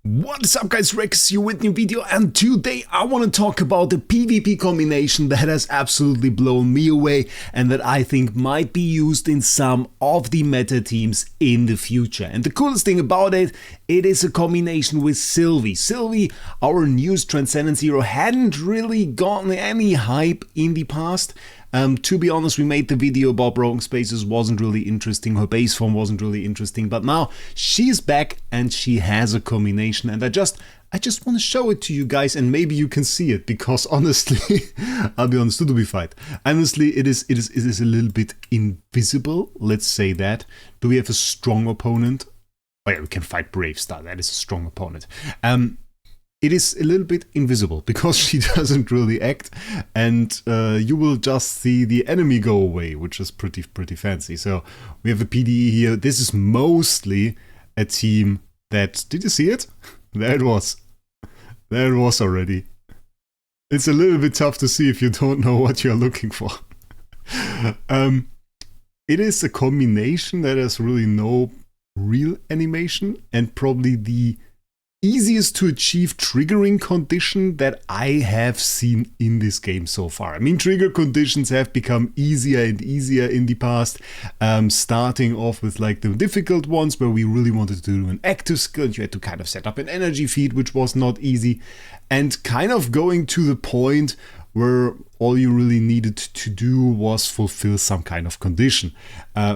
What is up guys, Wraec here with a new video, and today I want to talk about the PvP combination that has absolutely blown me away and that I think might be used in some of the meta teams in the future. And the coolest thing about it is a combination with Sylvie. Sylvie, our newest Transcendence hero, hadn't really gotten any hype in the past. To be honest, we made the video about broken spaces, wasn't really interesting, her base form wasn't really interesting, but now she's back and she has a combination, and I just want to show it to you guys, and maybe you can see it, because honestly, I'll be honest, to be fight. Honestly, it is a little bit invisible, let's say that. Do we have a strong opponent? Oh yeah, we can fight Brave Star, that is a strong opponent. It is a little bit invisible because she doesn't really act, and you will just see the enemy go away, which is pretty fancy. So we have a PDE here. This is mostly a team that, did you see it? There it was. There it was already. It's a little bit tough to see if you don't know what you're looking for. It is a combination that has really no real animation, and probably the easiest to achieve triggering condition that I have seen in this game so far. I mean, trigger conditions have become easier and easier in the past, starting off with like the difficult ones where we really wanted to do an active skill. You had to kind of set up an energy feed, which was not easy, and kind of going to the point where all you really needed to do was fulfill some kind of condition.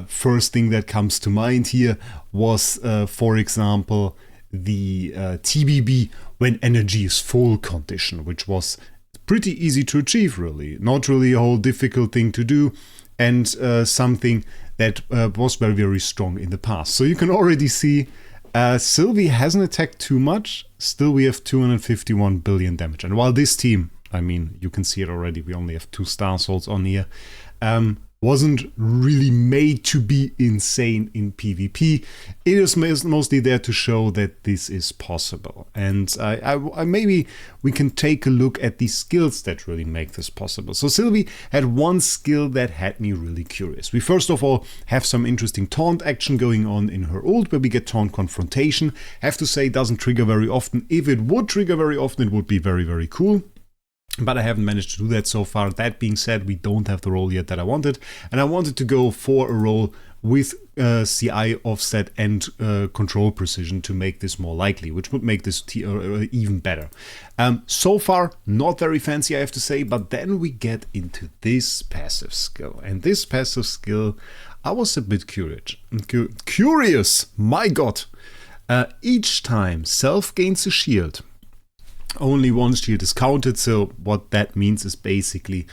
First thing that comes to mind here was, for example, the TBB when energy is full condition, which was pretty easy to achieve, really. Not really a whole difficult thing to do, and something that was very strong in the past. So you can already see Sylvie hasn't attacked too much, still we have 251 billion damage. And while this team, I mean, you can see it already, we only have 2 star souls on here, wasn't really made to be insane in PvP. It is mostly there to show that this is possible. And I maybe we can take a look at the skills that really make this possible. So Sylvie had one skill that had me really curious. We first of all have some interesting taunt action going on in her ult, where we get taunt confrontation. Have to say, it doesn't trigger very often. If it would trigger very often, it would be very cool. But I haven't managed to do that so far. That being said, we don't have the role yet that I wanted, and I wanted to go for a role with CI offset and control precision to make this more likely, which would make this even better. So far, not very fancy, I have to say, but then we get into this passive skill, and this passive skill, I was a bit curious, my god. Each time Self gains a shield, only one shield is counted. So what that means is basically,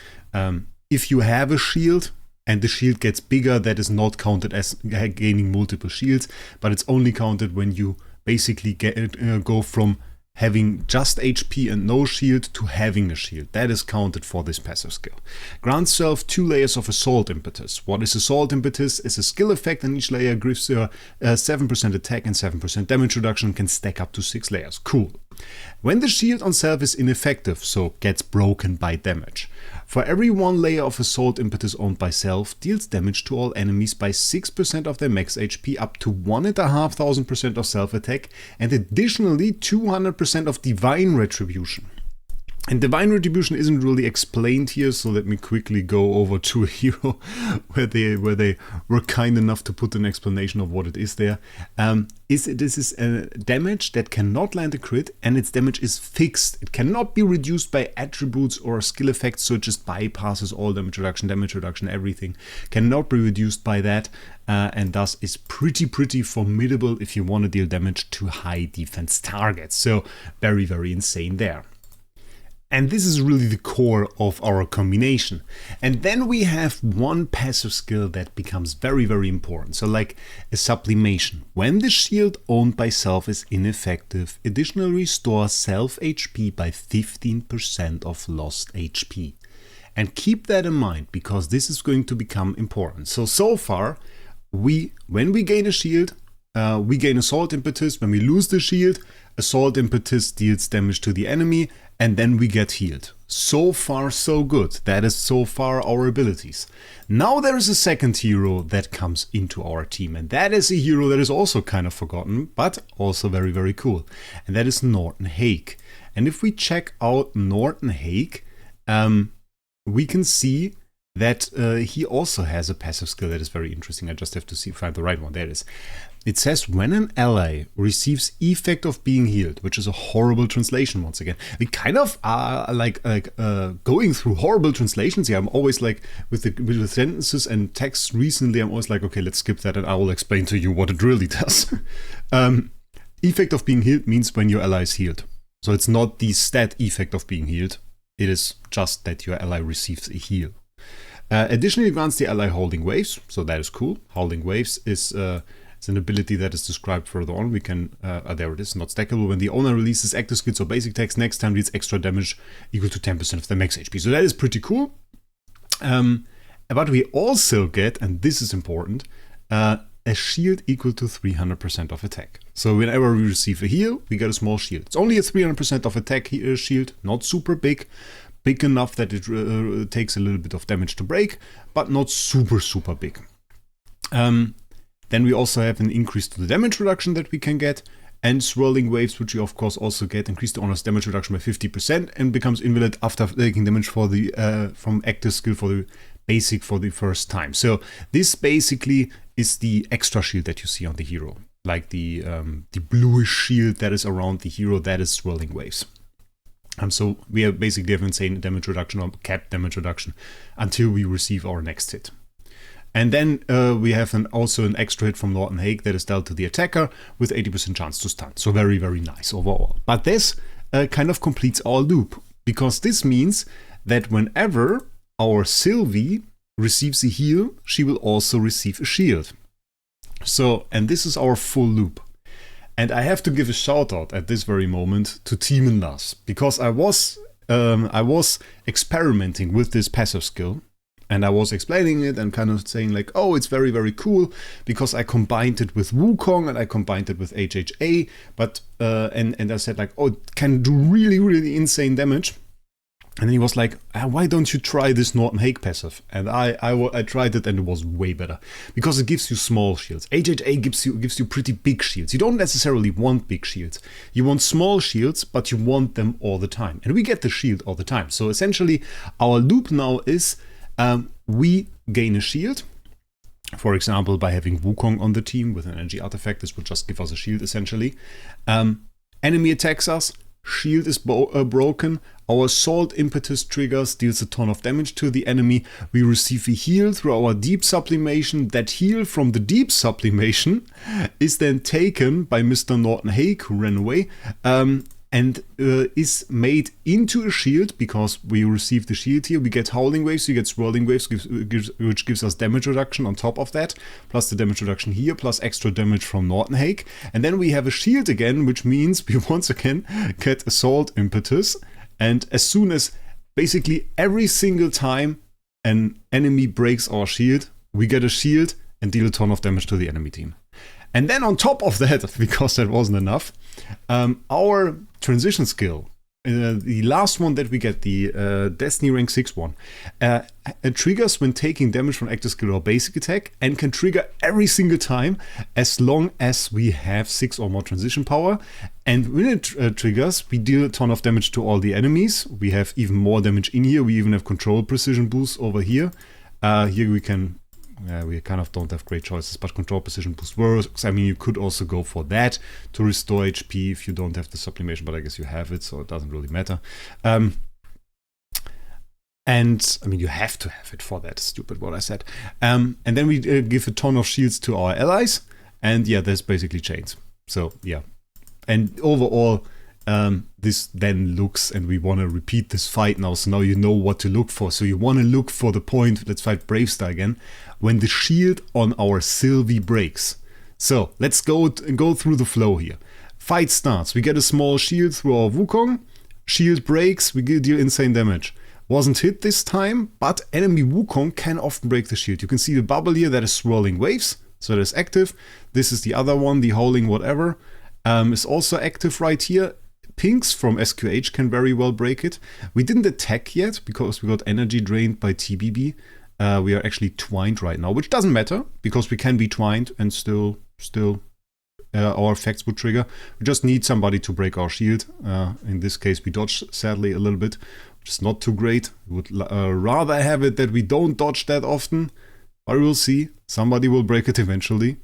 if you have a shield and the shield gets bigger, that is not counted as gaining multiple shields, but it's only counted when you basically go from having just HP and no shield to having a shield. That is counted for this passive skill. Grants Self 2 layers of Assault Impetus. What is Assault Impetus? It's a skill effect, and each layer gives you 7% attack and 7% damage reduction, can stack up to 6 layers. Cool. When the shield on Self is ineffective, so gets broken by damage, for every 1 layer of Assault Impetus owned by Self, deals damage to all enemies by 6% of their max HP, up to 1,500% of Self attack, and additionally 200% of Divine Retribution. And Divine Retribution isn't really explained here, so let me quickly go over to a hero where they were kind enough to put an explanation of what it is there. This is a damage that cannot land a crit, and its damage is fixed. It cannot be reduced by attributes or skill effects, so it just bypasses all damage reduction, everything. Cannot be reduced by that, and thus is pretty formidable if you want to deal damage to high defense targets. So very insane there. And this is really the core of our combination. And then we have one passive skill that becomes very important. So like a sublimation. When the shield owned by Self is ineffective, additionally restore Self HP by 15% of lost HP. And keep that in mind, because this is going to become important. So far, when we gain a shield, we gain Assault Impetus. When we lose the shield, Assault Impetus deals damage to the enemy, and then we get healed. So far, so good. That is so far our abilities. Now there is a second hero that comes into our team, and that is a hero that is also kind of forgotten, but also very, very cool. And that is Norton Haig. And if we check out Norton Haig, we can see that he also has a passive skill that is very interesting. I just have to find the right one. There it is. It says when an ally receives effect of being healed, which is a horrible translation once again. We kind of are going through horrible translations here. I'm always like with the sentences and texts recently, I'm always like, okay, let's skip that and I will explain to you what it really does. Effect of being healed means when your ally is healed. So it's not the stat effect of being healed. It is just that your ally receives a heal. Additionally, grants the ally holding waves, so that is cool. Holding waves is it's an ability that is described further on. We can, there it is, not stackable. When the owner releases active skills or basic attacks, next time deals extra damage equal to 10% of the max HP. So that is pretty cool. But we also get, and this is important, a shield equal to 300% of attack. So whenever we receive a heal, we get a small shield. It's only a 300% of attack shield, not super big. Big enough that it takes a little bit of damage to break, but not super, super big. Then we also have an increase to the damage reduction that we can get, and swirling waves, which we of course also get, increase the owner's damage reduction by 50% and becomes invalid after taking damage for the from active skill for the basic for the first time. So this basically is the extra shield that you see on the hero, like the bluish shield that is around the hero, that is swirling waves. So we have basically have insane damage reduction or capped damage reduction until we receive our next hit. And then we have also an extra hit from Norton Haig that is dealt to the attacker with 80% chance to stun. So very, very nice overall. But this kind of completes our loop, because this means that whenever our Sylvie receives a heal, she will also receive a shield. So, and this is our full loop. And I have to give a shout out at this very moment to Team in Loss, because I was experimenting with this passive skill. And I was explaining it and kind of saying like, oh, it's very, very cool because I combined it with Wukong and I combined it with HHA. But, and I said like, oh, it can do really, really insane damage. And then he was like, why don't you try this Norton Haig passive? And I tried it and it was way better because it gives you small shields. HHA gives you pretty big shields. You don't necessarily want big shields. You want small shields, but you want them all the time. And we get the shield all the time. So essentially our loop now is, we gain a shield, for example, by having Wukong on the team with an energy artifact. This would just give us a shield, essentially. Enemy attacks us, shield is broken, our Assault Impetus triggers, deals a ton of damage to the enemy. We receive a heal through our Deep Sublimation. That heal from the Deep Sublimation is then taken by Mr. Norton Haig, who ran away, and is made into a shield because we receive the shield here. We get Howling Waves, we get Swirling Waves, which gives us damage reduction on top of that, plus the damage reduction here, plus extra damage from Norton Haig. And then we have a shield again, which means we once again get Assault Impetus. And as soon as basically every single time an enemy breaks our shield, we get a shield and deal a ton of damage to the enemy team. And then on top of that, because that wasn't enough, our transition skill, the last one that we get, the Destiny rank 6 one, it triggers when taking damage from active skill or basic attack and can trigger every single time as long as we have 6 or more transition power. And when it triggers, we deal a ton of damage to all the enemies. We have even more damage in here. We even have control precision boost over here. Here we can... we kind of don't have great choices, but control precision boost works. I mean, you could also go for that to restore HP if you don't have the sublimation, but I guess you have it, so it doesn't really matter. And I mean, you have to have it for that. Stupid what I said. And then we give a ton of shields to our allies, and yeah, there's basically chains. So yeah, and overall, this then looks, and we want to repeat this fight now, so now you know what to look for. So you want to look for the point, let's fight Bravestar again, when the shield on our Sylvie breaks. So let's go through the flow here. Fight starts, we get a small shield through our Wukong, shield breaks, we deal insane damage. Wasn't hit this time, but enemy Wukong can often break the shield. You can see the bubble here, that is Swirling Waves, so that is active. This is the other one, the Howling whatever, is also active right here. Pinks from SQH can very well break it. We didn't attack yet because we got energy drained by TBB. We are actually twined right now, which doesn't matter because we can be twined and still our effects would trigger. We just need somebody to break our shield. In this case, we dodged sadly a little bit, which is not too great. We would rather have it that we don't dodge that often, but we'll see. Somebody will break it eventually.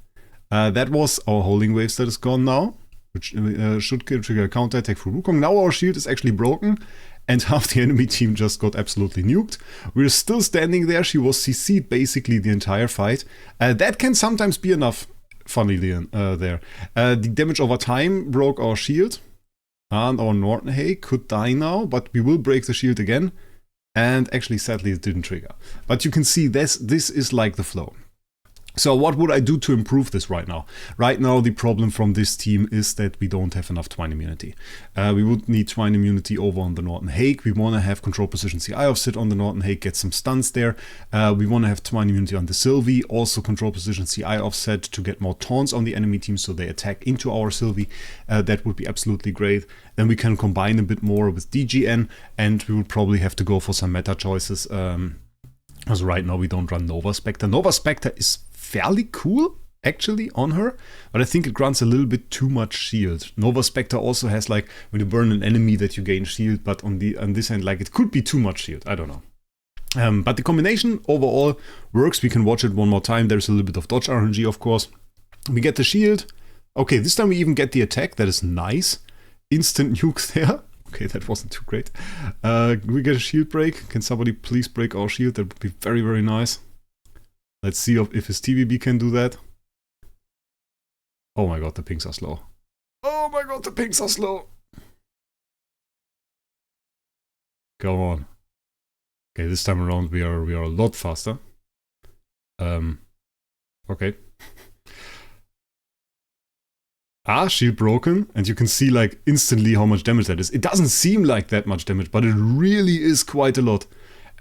That was our holding waves that is gone now, which should trigger a counterattack for Wukong. Now our shield is actually broken, and half the enemy team just got absolutely nuked. We're still standing there. She was CC'd basically the entire fight. That can sometimes be enough, funnily there. The damage over time broke our shield, and our Norton Haig could die now, but we will break the shield again. And actually, sadly, it didn't trigger. But you can see this is like the flow. So what would I do to improve this right now? Right now, the problem from this team is that we don't have enough twine immunity. We would need twine immunity over on the Norton Haig. We want to have control position CI offset on the Norton Haig, get some stuns there. We want to have twine immunity on the Sylvie, also control position CI offset to get more taunts on the enemy team so they attack into our Sylvie. That would be absolutely great. Then we can combine a bit more with DGN, and we would probably have to go for some meta choices. Because right now we don't run Nova Spectre. Nova Spectre is fairly cool, actually, on her, but I think it grants a little bit too much shield. Nova Spectre also has, like, when you burn an enemy that you gain shield, but on this end, like, it could be too much shield. I don't know. But the combination overall works. We can watch it one more time. There's a little bit of dodge RNG, of course. We get the shield. Okay, this time we even get the attack. That is nice. Instant nukes there. Okay, that wasn't too great. We get a shield break. Can somebody please break our shield? That would be very, very nice. Let's see if his TVB can do that. Oh my god, the pings are slow. Oh my god, the pings are slow. Go on. Okay, this time around we are a lot faster. Okay. Shield broken, and you can see like instantly how much damage that is. It doesn't seem like that much damage, but it really is quite a lot.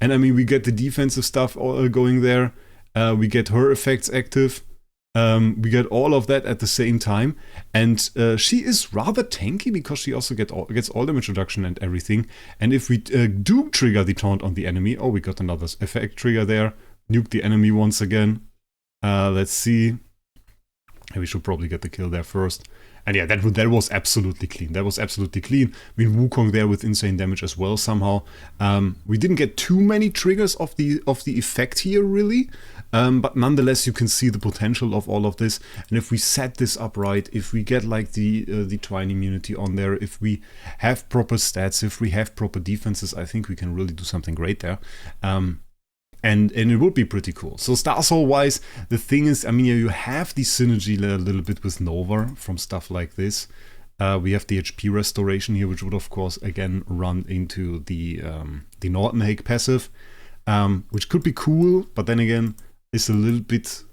And I mean, we get the defensive stuff going there. We get her effects active. We get all of that at the same time. And she is rather tanky because she also gets all damage reduction and everything. And if we do trigger the taunt on the enemy, oh, we got another effect trigger there. Nuke the enemy once again. Let's see. We should probably get the kill there first. And yeah, that was absolutely clean. That was absolutely clean. I mean, Wukong there with insane damage as well somehow. We didn't get too many triggers of the effect here, really. But nonetheless, you can see the potential of all of this. And if we set this up right, if we get like the twine immunity on there, if we have proper stats, if we have proper defenses, I think we can really do something great there. And it would be pretty cool. So Star Soul wise, the thing is, I mean, you have the synergy a little bit with Nova from stuff like this. We have the HP restoration here, which would of course again run into the Norton Haig passive, which could be cool, but then again, it's a little bit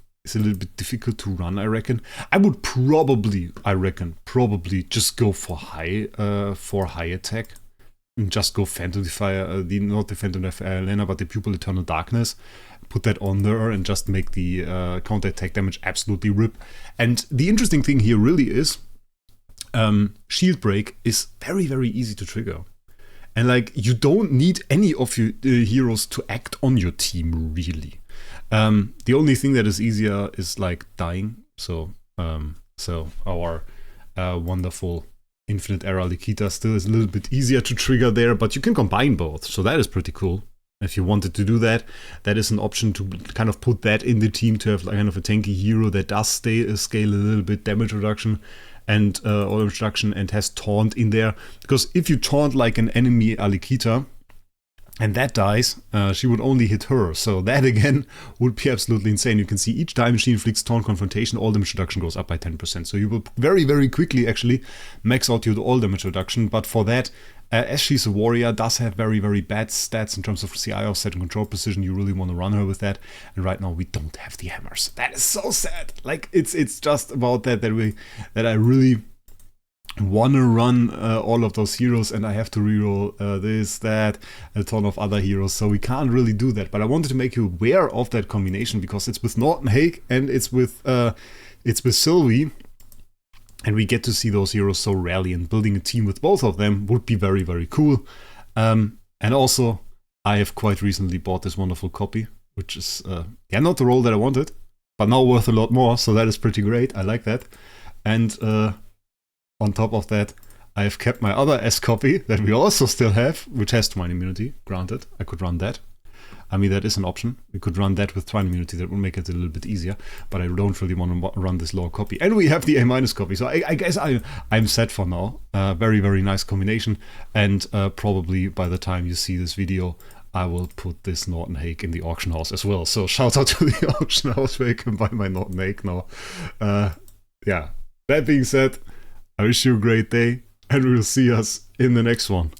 difficult to run, I reckon. I would probably just go for high attack. Just go Phantom Defier, not the Phantom Defier Elena, but the Pupil Eternal Darkness. Put that on there and just make the counter-attack damage absolutely rip. And the interesting thing here really is, Shield Break is very, very easy to trigger. And like, you don't need any of your heroes to act on your team, really. The only thing that is easier is like dying. So our wonderful Infinite Era Likita still is a little bit easier to trigger there, but you can combine both, so that is pretty cool. If you wanted to do that, that is an option to kind of put that in the team to have like kind of a tanky hero that does scale a little bit damage reduction and all reduction and has taunt in there. Because if you taunt like an enemy Alikita and that dies, she would only hit her. So that again would be absolutely insane. You can see each time she inflicts taunt confrontation, all damage reduction goes up by 10%. So you will very, very quickly actually max out your all damage reduction. But for that, as she's a warrior, does have very, very bad stats in terms of CI offset and control precision. You really want to run her with that. And right now we don't have the hammers. That is so sad. Like it's just about that I really want to run all of those heroes, and I have to reroll this, that, a ton of other heroes, so we can't really do that. But I wanted to make you aware of that combination because it's with Norton Haig and it's with Sylvie, And we get to see those heroes so rarely, and building a team with both of them would be very, very cool. And also, I have quite recently bought this wonderful copy, which is, yeah, not the role that I wanted, but now worth a lot more, so that is pretty great. I like that. And on top of that, I have kept my other S copy that we also still have, which has Twine immunity, granted. I could run that. I mean, that is an option. We could run that with Twine immunity. That would make it a little bit easier. But I don't really want to run this lower copy. And we have the A- copy. So I guess I'm set for now. Very, very nice combination. And probably by the time you see this video, I will put this Norton Haig in the auction house as well. So shout out to the auction house where you can buy my Norton Haig now. Yeah. That being said, I wish you a great day. And we'll see us in the next one.